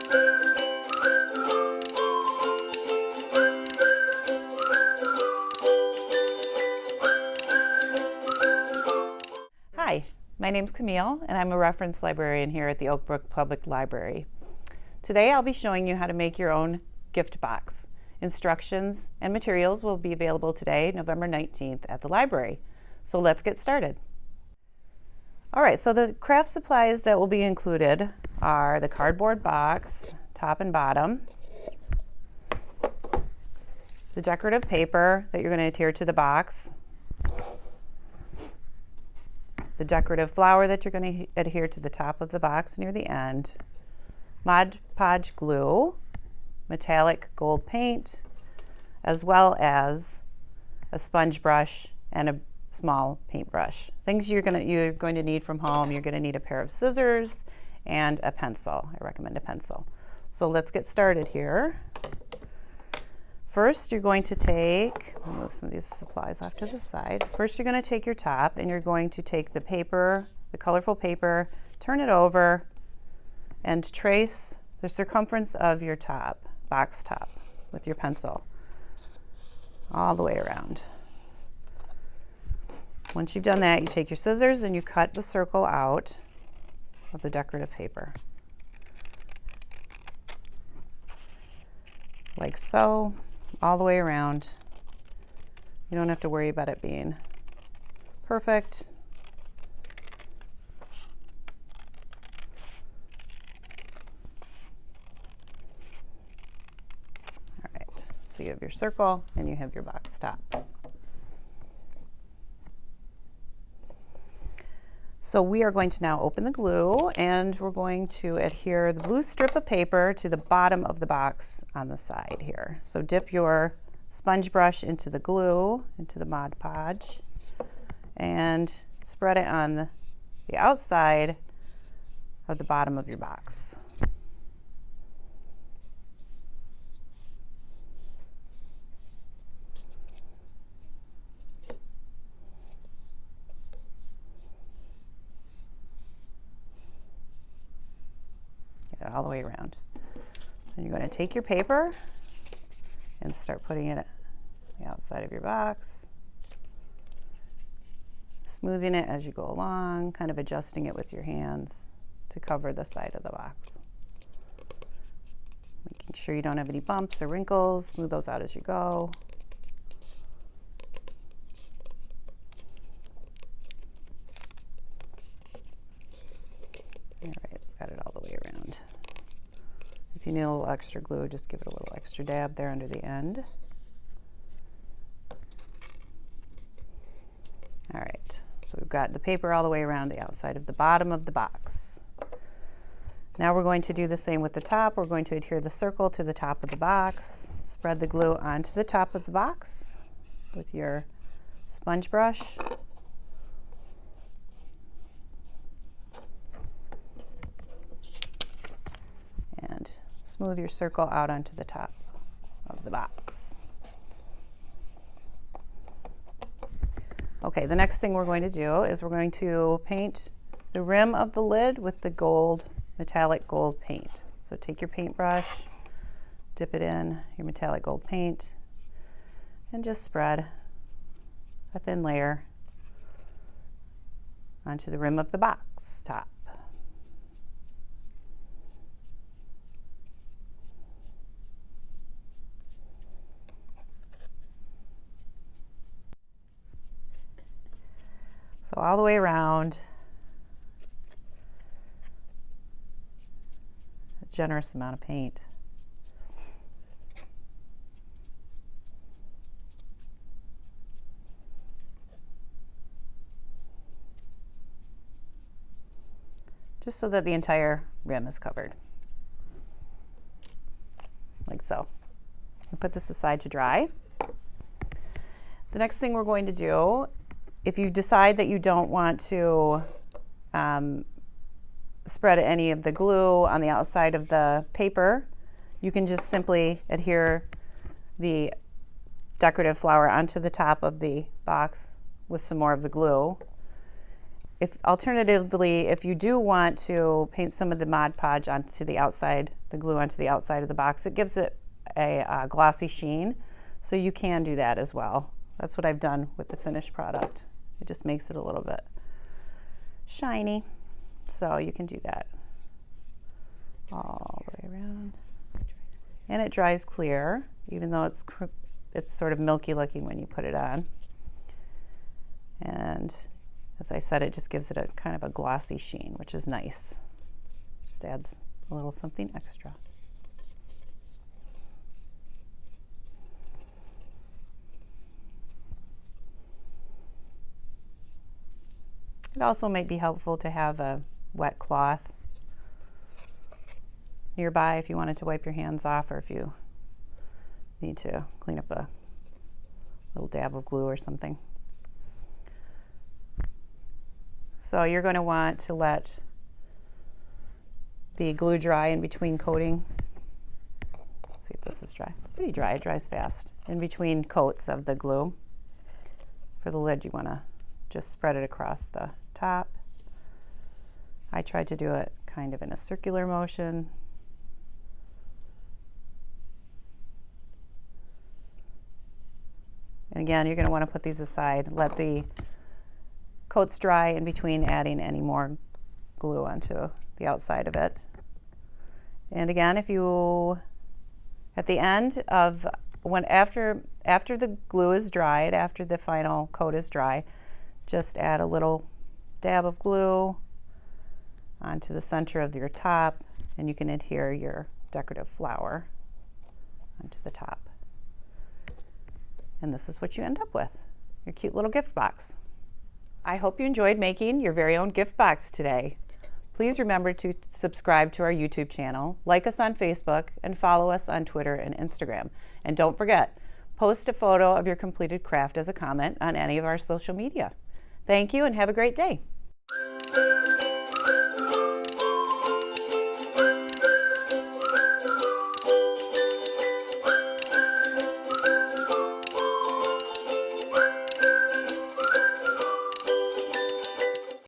Hi, my name's Camille, and I'm a reference librarian here at the Oak Brook Public Library. Today I'll be showing you how to make your own gift box. Instructions and materials will be available today, November 19th, at the library. So let's get started. Alright, so the craft supplies that will be included are the cardboard box, top and bottom, the decorative paper that you're going to adhere to the box, the decorative flower that you're going to adhere to the top of the box near the end, Mod Podge glue, metallic gold paint, as well as a sponge brush and a small paintbrush. Things you're going to need from home. You're going to need a pair of scissors and a pencil. I recommend a pencil. So let's get started here. First, you're going to take, I'll move some of these supplies off to the side. First, you're going to take your top and you're going to take the paper, the colorful paper, turn it over, and trace the circumference of your top, box top, with your pencil all the way around. Once you've done that, you take your scissors and you cut the circle out of the decorative paper, like so, all the way around. You don't have to worry about it being perfect. All right, so you have your circle and you have your box top. So we are going to now open the glue and we're going to adhere the blue strip of paper to the bottom of the box on the side here. So dip your sponge brush into the glue, into the Mod Podge, and spread it on the outside of the bottom of your box. All the way around. And you're going to take your paper and start putting it on the outside of your box, smoothing it as you go along, kind of adjusting it with your hands to cover the side of the box. Making sure you don't have any bumps or wrinkles, smooth those out as you go. All right, I've got it all the way around. If you need a little extra glue, just give it a little extra dab there under the end. All right, so we've got the paper all the way around the outside of the bottom of the box. Now we're going to do the same with the top. We're going to adhere the circle to the top of the box, spread the glue onto the top of the box with your sponge brush. And smooth your circle out onto the top of the box. Okay, the next thing we're going to do is we're going to paint the rim of the lid with the gold, metallic gold paint. So take your paintbrush, dip it in your metallic gold paint, and just spread a thin layer onto the rim of the box top. So all the way around, a generous amount of paint. Just so that the entire rim is covered, like so. I'll put this aside to dry. The next thing we're going to do, if you decide that you don't want to spread any of the glue on the outside of the paper, you can just simply adhere the decorative flower onto the top of the box with some more of the glue. Alternatively, if you do want to paint some of the Mod Podge onto the outside, the glue onto the outside of the box, it gives it a glossy sheen, so you can do that as well. That's what I've done with the finished product. It just makes it a little bit shiny, so you can do that all the way around. And it dries clear, even though it's sort of milky looking when you put it on. And as I said, it just gives it a kind of a glossy sheen, which is nice. Just adds a little something extra. It also might be helpful to have a wet cloth nearby if you wanted to wipe your hands off, or if you need to clean up a little dab of glue or something. So you're going to want to let the glue dry in between coating. Let's see if this is dry. It's pretty dry, it dries fast. In between coats of the glue. For the lid, you want to just spread it across the top. I tried to do it kind of in a circular motion. And again, you're going to want to put these aside. Let the coats dry in between adding any more glue onto the outside of it. And again, if you, at the end of, after the glue is dried, after the final coat is dry, just add a little dab of glue onto the center of your top, and you can adhere your decorative flower onto the top. And this is what you end up with, your cute little gift box. I hope you enjoyed making your very own gift box today. Please remember to subscribe to our YouTube channel, like us on Facebook, and follow us on Twitter and Instagram. And don't forget, post a photo of your completed craft as a comment on any of our social media. Thank you and have a great day.